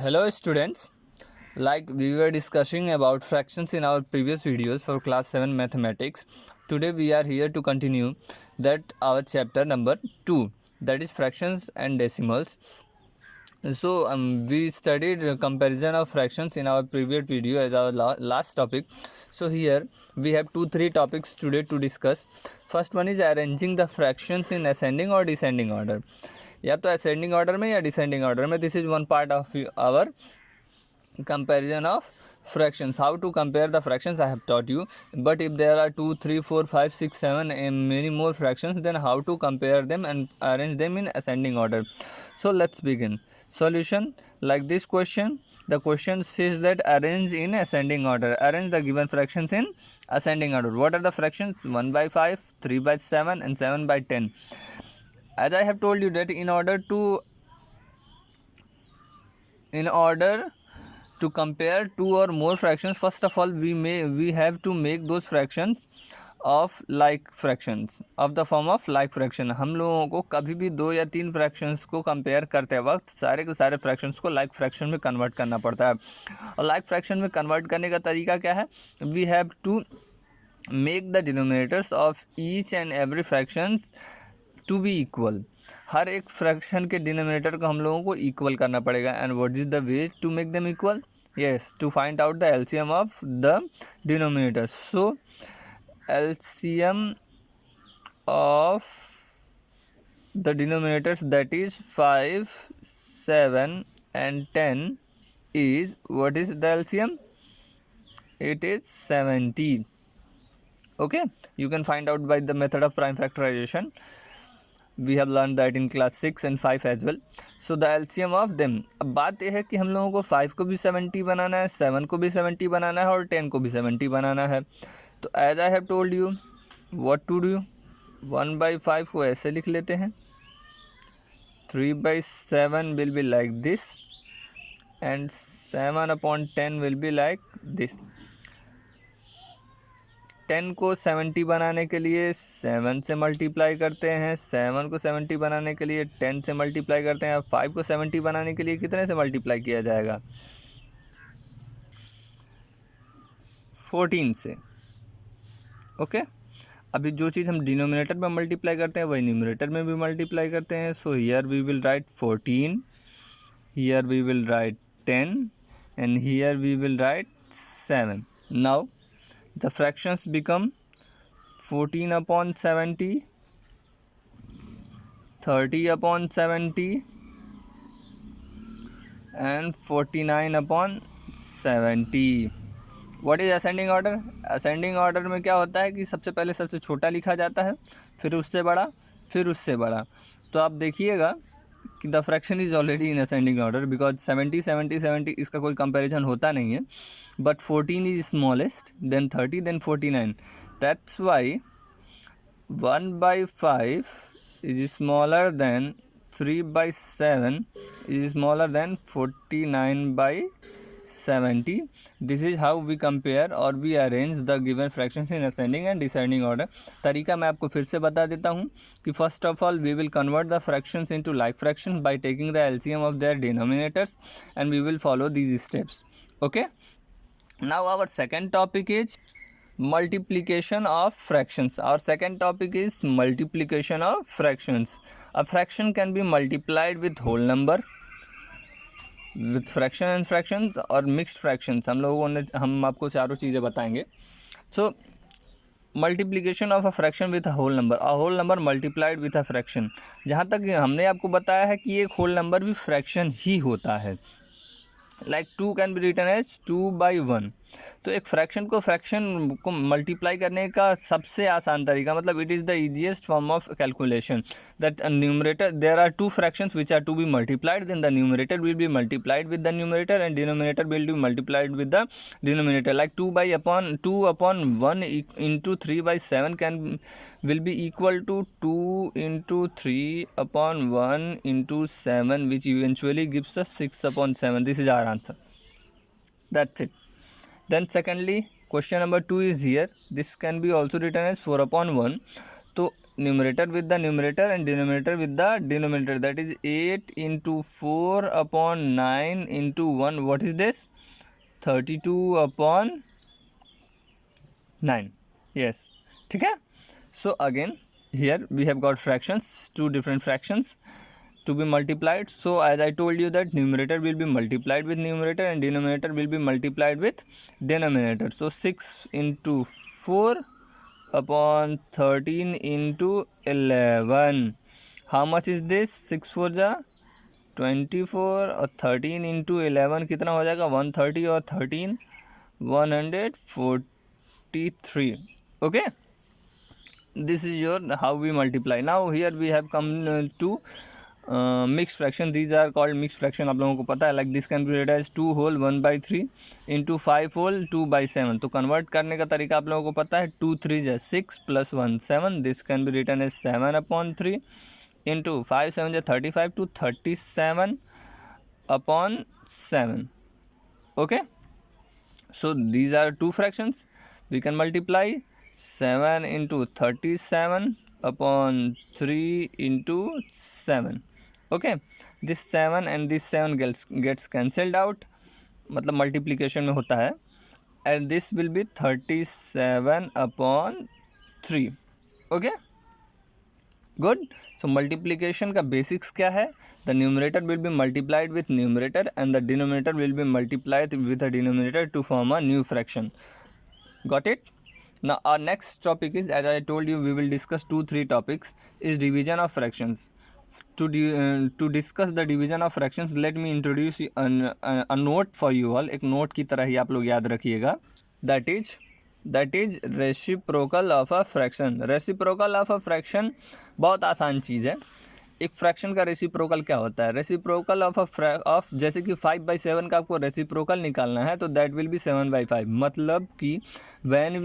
Hello students, like we were discussing about fractions in our previous videos for class 7 mathematics. Today we are here to continue that our chapter number 2, that is fractions and decimals. So we studied comparison of fractions in our previous video as our last topic. So here we have 2-3 topics today to discuss. First one is arranging the fractions in ascending or descending order. या तो ascending order में या descending order में. This is one part of our comparison of fractions. How to compare the fractions I have taught you, but if there are 2, 3, 4, 5, 6, 7 and many more fractions, then how to compare them and arrange them in ascending order. So let's begin. Solution: like this question, the question says that arrange in ascending order. Arrange the given fractions in ascending order. What are the fractions? 1 by 5, 3 by 7 and 7 by 10. As I have told you that in order to compare two or more fractions, first of all we have to make those fractions of like fractions of the form of like fraction. हम लोगों को कभी भी 2 या 3 fractions को compare करते वक्त सारे के सारे फ्रैक्शंस को लाइक फ्रैक्शन में कन्वर्ट करना पड़ता है. और लाइक फ्रैक्शन में कन्वर्ट करने का तरीका क्या है? We have to make the denominators of each and every fractions to be equal. हर एक फ्रैक्शन के डिनोमिनेटर को हम लोगों को इक्वल करना पड़ेगा. And what is the way to make them equal? Yes, to find out the LCM of the denominators. So LCM of the denominators, that is 5, 7 and 10 is, what is the LCM? It is 70. Okay, you can find out by the method of prime factorization. We have learned that in class 6 and 5 as well. So the LCM of them. अब बात यह है कि हम लोगों को 5 को भी 70 बनाना है, 7 को भी 70 बनाना है और 10 को भी 70 बनाना है. तो as I have told you what to do, 1 by 5 को ऐसे लिख लेते हैं, 3 by 7 will be like this and 7 upon 10 will be like this. 10 को 70 बनाने के लिए 7 से मल्टीप्लाई करते हैं, 7 को 70 बनाने के लिए 10 से मल्टीप्लाई करते हैं. 5 को 70 बनाने के लिए कितने से मल्टीप्लाई किया जाएगा? 14 से. ओके, अभी जो चीज़ हम डिनोमिनेटर में मल्टीप्लाई करते हैं वही न्यूमरेटर में भी मल्टीप्लाई करते हैं. So here we will write 14, here we will write 10 and here we will write 7. Now the fractions become 14 upon 70, 30 upon 70 and 49 upon 70. What is ascending order? Ascending order में क्या होता है कि सबसे पहले सबसे छोटा लिखा जाता है, फिर उससे बड़ा, फिर उससे बड़ा. तो आप देखिएगा कि the fraction is already in ascending order because 70 70 70 इसका कोई कंपैरिजन होता नहीं है. But 14 is smallest, then 30, then 49. That's why 1 by 5 is smaller than 3 by 7 is smaller than 49 by 70. This is how we compare or we arrange the given fractions in ascending and descending order. तरीका मैं आपको फिर से बता देता हूँ कि first of all we will convert the fractions into like fractions by taking the LCM of their denominators and we will follow these steps. Okay, now our second topic is multiplication of fractions. Our second topic is multiplication of fractions. A fraction can be multiplied with whole number, with fraction and fractions और mixed fractions. हम आपको चारों चीज़ें बताएंगे. So multiplication of a fraction with a whole number multiplied with a fraction. जहाँ तक हमने आपको बताया है कि एक होल नंबर भी फ्रैक्शन ही होता है. Like 2 can be written as 2 by 1. तो एक फ्रैक्शन को मल्टीप्लाई करने का सबसे आसान तरीका, मतलब it is the easiest form of calculation, that numerator there are 2 fractions which are to be multiplied, then the numerator will be multiplied with the numerator and denominator will be multiplied with the denominator. Like 2 upon 1 into 3 by 7 will be equal to 2 into 3 upon 1 into 7, which eventually gives us 6 upon 7. This is our answer. That's it. Then secondly, question number 2 is here. This can be also written as 4 upon 1. तो numerator with the numerator and denominator with the denominator. That is 8 into 4 upon 9 into 1. What is this? 32 upon 9. Yes. ठीक है. So again here we have got fractions, two different fractions to be multiplied. So as I told you that numerator will be multiplied with numerator and denominator will be multiplied with denominator. So 6 into 4 upon 13 into 11. How much is this? 6 4 जा 24 और 13 into 11 कितना हो जाएगा? 130 और 13 143. Okay, this is your how we multiply. Now here we have come to mixed fraction. These are called mixed fraction. आप लोगों को पता है. Like this can be written as 2 whole 1/3 into 5 whole 2/7. तो convert करने का तरीका आप लोगों को पता है. 2 3 जा 6 plus 1 7. This can be written as 7 upon 3 into 5 7 जा 35 to 37 upon 7. Okay, so these are two fractions. We can multiply 7 into 37 upon 3 into 7. Okay, this 7 and this 7 gets cancelled out, मतलब multiplication में होता है, and this will be 37 upon 3. Okay, good. So multiplication का basics क्या है? The numerator will be multiplied with numerator and the denominator will be multiplied with the denominator to form a new fraction. Got it? Now our next topic is, as I told you, we will discuss 2-3 topics, is division of fractions. To discuss the division of fractions, let me introduce a note for you all. एक note की तरह ही आप लोग याद रखिएगा. That is reciprocal of a fraction. Reciprocal of a fraction बहुत आसान चीज़ है. एक फ्रैक्शन का रेसिप्रोकल क्या होता है? रेसिप्रोकल ऑफ जैसे कि 5/7 का आपको रेसिप्रोकल निकालना है तो दैट विल बी 7/5. मतलब कि when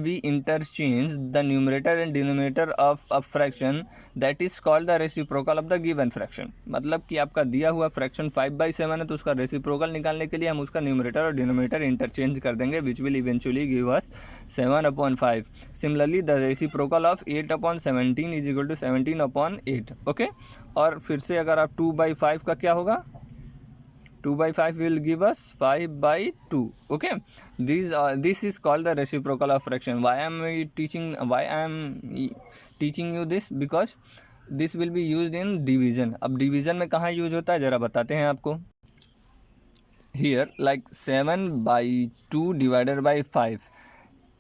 we interchange the numerator and denominator of a fraction, that is called the reciprocal of the given fraction. मतलब कि आपका दिया हुआ फ्रैक्शन 5/7 है तो उसका रेसिप्रोकल निकालने के लिए हम उसका न्यूमरेटर और डिनोमिनेटर इंटरचेंज कर देंगे, which will eventually give us 7/5. Similarly the reciprocal of 8/17 is equal to 17/8. Okay, और फिर से अगर आप 2/5 का क्या होगा? 2/5 will give us 5/2. Okay, this is called the reciprocal of fraction. Why I am teaching you this? Because this will be used in division. अब division में कहाँ यूज होता है ज़रा बताते हैं आपको. Here like 7/2 divided by 5.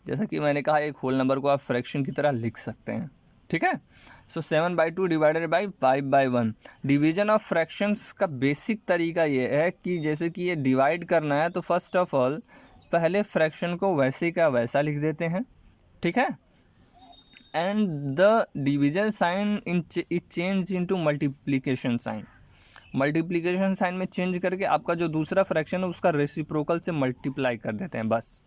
जैसा कि मैंने कहा, एक होल नंबर को आप फ्रैक्शन की तरह लिख सकते हैं. ठीक है. सो 7/2 divided by 5/1. Division of fractions का बेसिक तरीका ये है कि जैसे कि ये डिवाइड करना है तो फर्स्ट ऑफ ऑल पहले फ्रैक्शन को वैसे का वैसा लिख देते हैं. ठीक है. And the division sign is change into multiplication sign. Multiplication sign में चेंज करके आपका जो दूसरा फ्रैक्शन है उसका रेसिप्रोकल से मल्टीप्लाई कर देते हैं बस.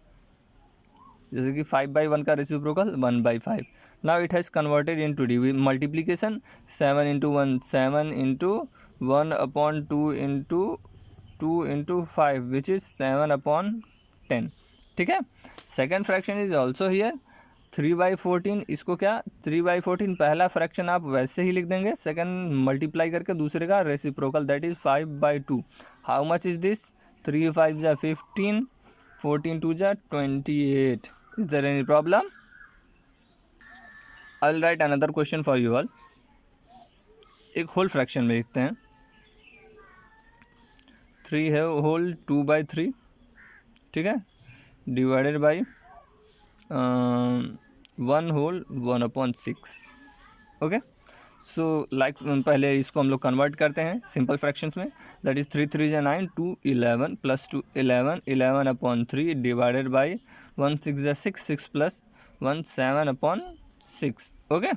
जैसे कि 5/1 का reciprocal 1/5. Now it has converted into multiplication. 7 into 1 7 into 1/2 into 2 into 5 which is 7/10. ठीक है. Second fraction is also here 3/14. इसको क्या 3/14 पहला फ्रैक्शन आप वैसे ही लिख देंगे, सेकेंड मल्टीप्लाई करके दूसरे का reciprocal, that is 5/2. How much is this? 3 5 जा 15, 14 2 जा 28. Is there any problem? I'll write another question for you all. एक होल फ्रैक्शन में लिखते हैं. 3 है होल 2/3. ठीक है. Divided by 1 whole 1/6. Okay. So like पहले इसको हम लोग कन्वर्ट करते हैं सिंपल फ्रैक्शंस में. दैट इज़ 3 3 जा 9 2 11 प्लस 2 11/3 डिवाइडेड बाई 1 6 जा 6 6 plus 1 7/6. Okay.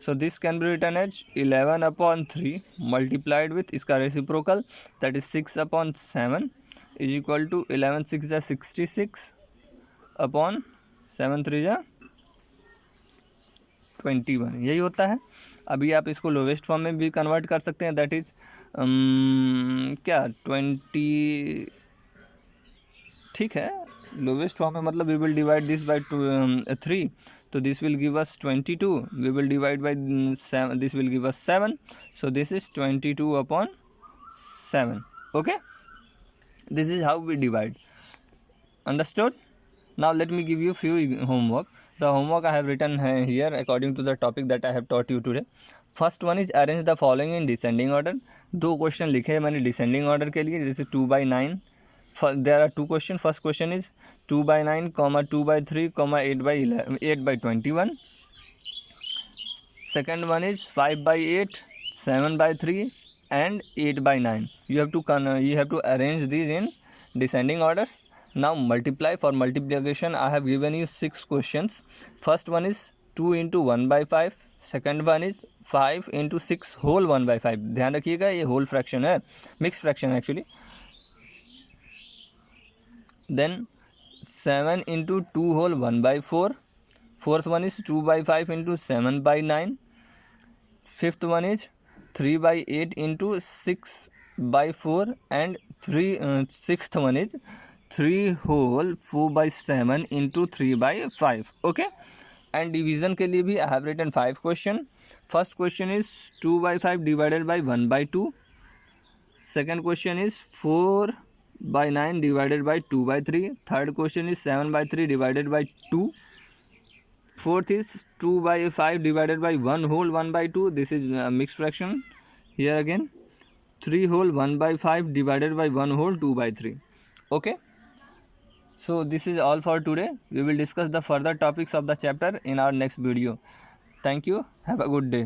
So this can be written as 11/3 multiplied with इसका reciprocal, that is 6/7 is equal to 11 6 जा 66 अपॉन 7 3 जा 21. यही होता है. अभी आप इसको लोवेस्ट फॉर्म में भी कन्वर्ट कर सकते हैं, दैट इज क्या 20. ठीक है, लोवेस्ट फॉर्म है, मतलब we will divide this by 3, तो this will give us 22, we will divide by 7, this will give us 7, so this is 22 upon 7. Okay, this is how we divide. Understood? Now let me give you few homework. The homework I have written here according to the topic that I have taught you today. First one is arrange the following in descending order. 2 question लिखे हैं मैंने descending order के लिए, जैसे 2/9. There are 2 question. First question is 2/9, 2/3, 8/21. Second one is 5/8, 7/3 and 8/9. You have to arrange these in descending orders. Now multiply. For multiplication I have given you 6 questions. First one is 2 into 1/5. Second one is 5 into 6 whole 1/5. ध्यान रखिएगा ये whole fraction है, mix fraction actually. Then 7 into 2 whole 1/4. Fourth one is 2/5 into 7/9. Fifth one is 3/8 into 6/4 and sixth one is 3 whole 4/7 into 3/5. Okay, and division के लिए भी I have written 5 question. First question is 2/5 divided by 1/2. Second question is 4/9 divided by 2/3. Third question is 7/3 divided by 2. Fourth is 2/5 divided by 1 whole 1/2. This is a mixed fraction. Here again 3 whole 1/5 divided by 1 whole 2/3. Okay, so this is all for today. We will discuss the further topics of the chapter in our next video. Thank you. Have a good day.